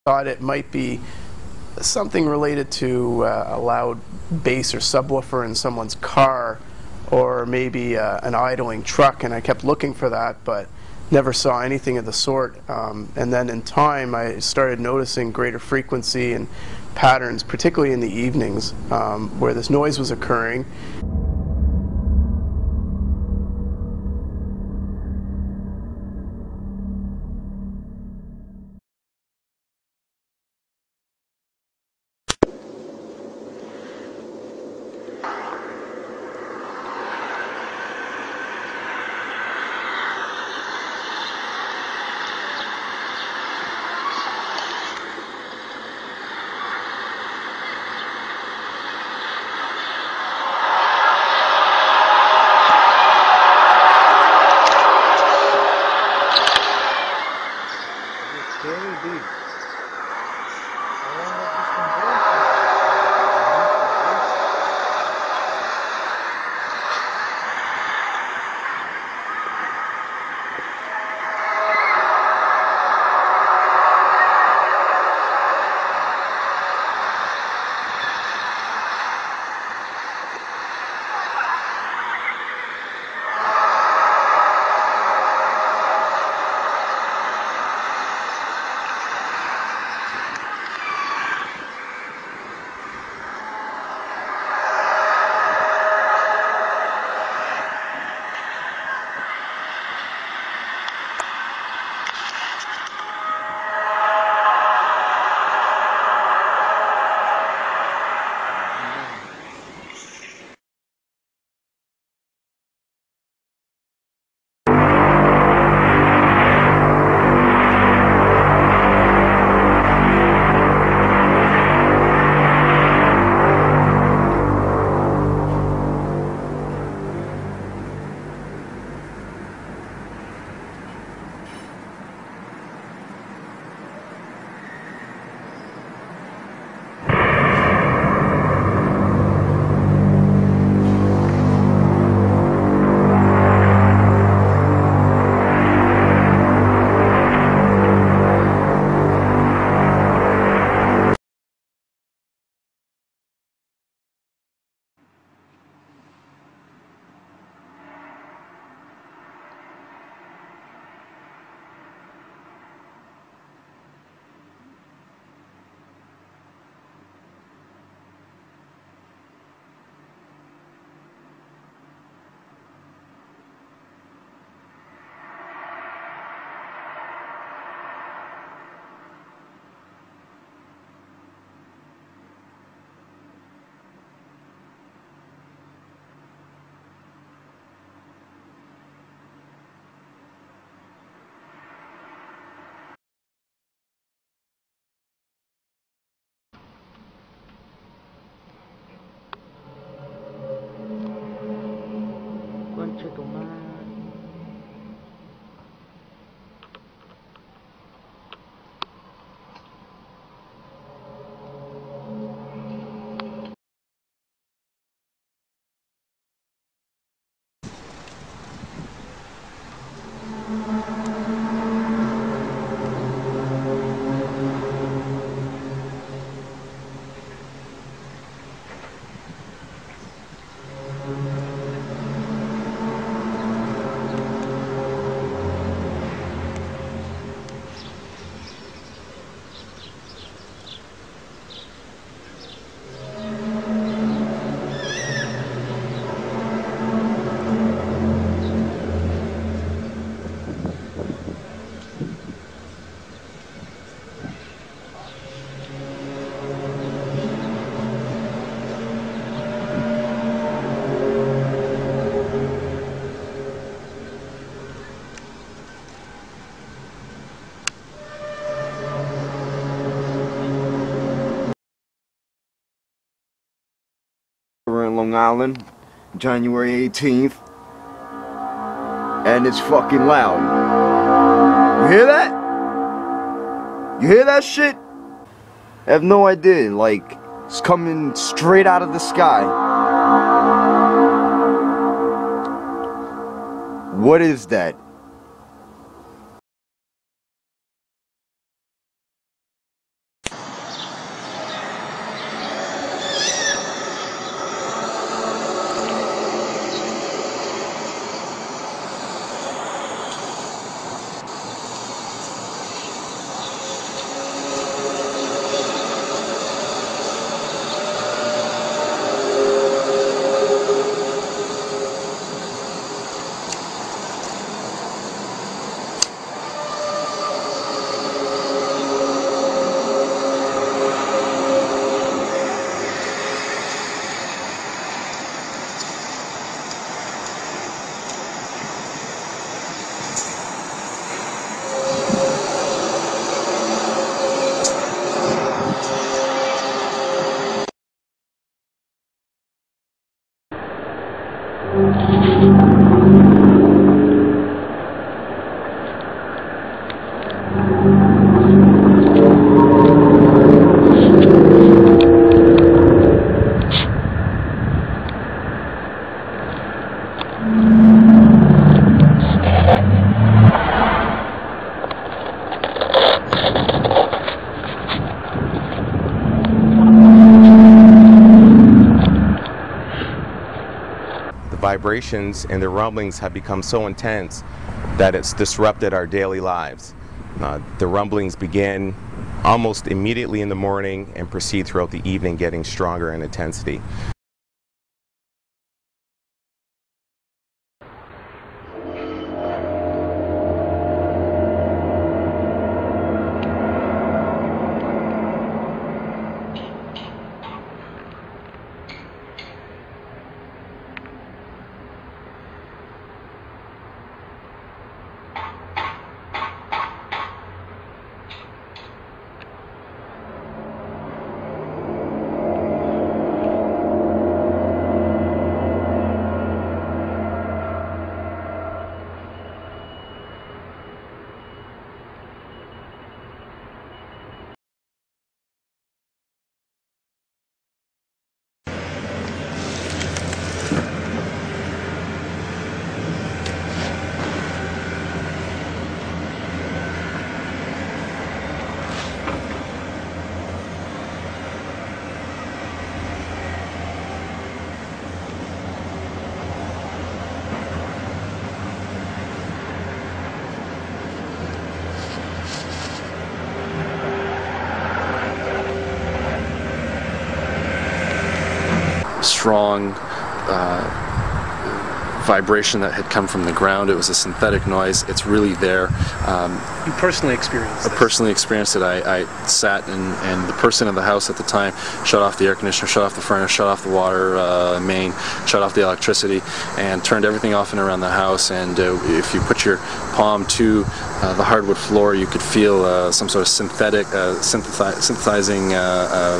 Thought it might be something related to a loud bass or subwoofer in someone's car, or maybe an idling truck, and I kept looking for that but never saw anything of the sort. And then in time I started noticing greater frequency and patterns, particularly in the evenings, where this noise was occurring. Concha tu madre. We're in Long Island, January 18th, and it's fucking loud. You hear that? You hear that shit? I have no idea, like, it's coming straight out of the sky. What is that? Vibrations and the rumblings have become so intense that it's disrupted our daily lives. The rumblings begin almost immediately in the morning and proceed throughout the evening, getting stronger in intensity. Strong vibration that had come from the ground. It was a synthetic noise. It's really there. You personally experienced it? I personally experienced it. I sat and the person in the house at the time shut off the air conditioner, shut off the furnace, shut off the water main, shut off the electricity, and turned everything off and around the house. And if you put your palm to the hardwood floor, you could feel some sort of synthetic, synthesizing a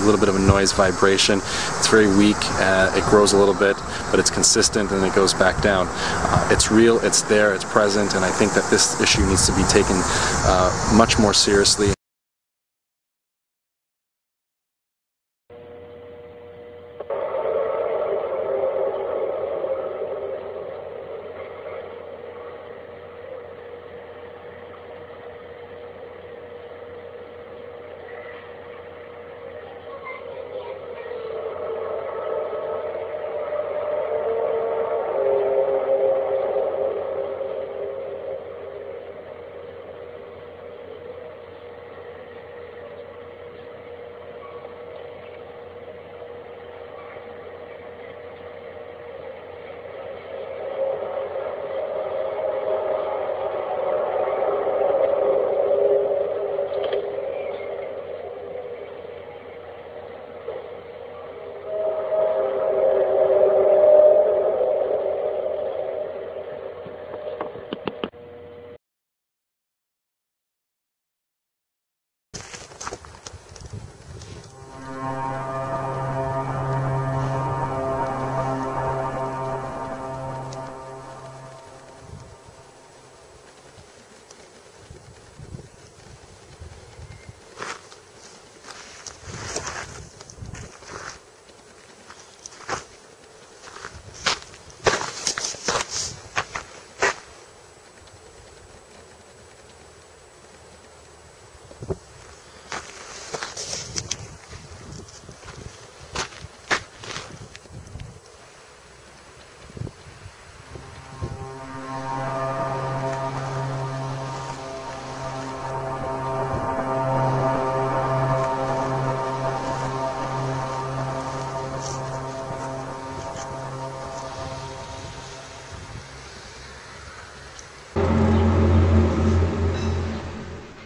little bit of a noise vibration. It's very weak. It grows a little bit, but it's consistent, and it goes back down. It's real, it's there, it's present, and I think that this issue needs to be taken much more seriously.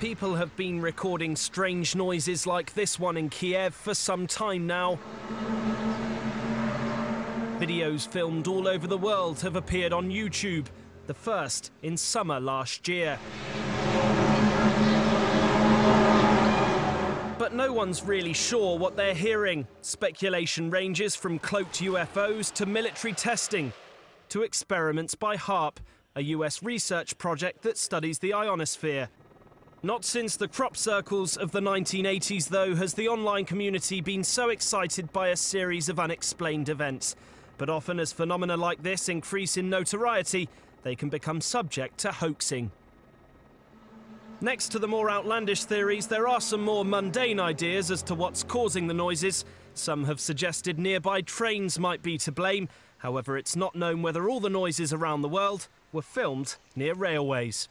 People have been recording strange noises like this one in Kiev for some time now. Videos filmed all over the world have appeared on YouTube, the first in summer last year. But no one's really sure what they're hearing. Speculation ranges from cloaked UFOs to military testing. to experiments by HAARP, a US research project that studies the ionosphere. Not since the crop circles of the 1980s, though, has the online community been so excited by a series of unexplained events. But often as phenomena like this increase in notoriety, they can become subject to hoaxing. Next to the more outlandish theories, there are some more mundane ideas as to what's causing the noises. Some have suggested nearby trains might be to blame. However, it's not known whether all the noises around the world were filmed near railways.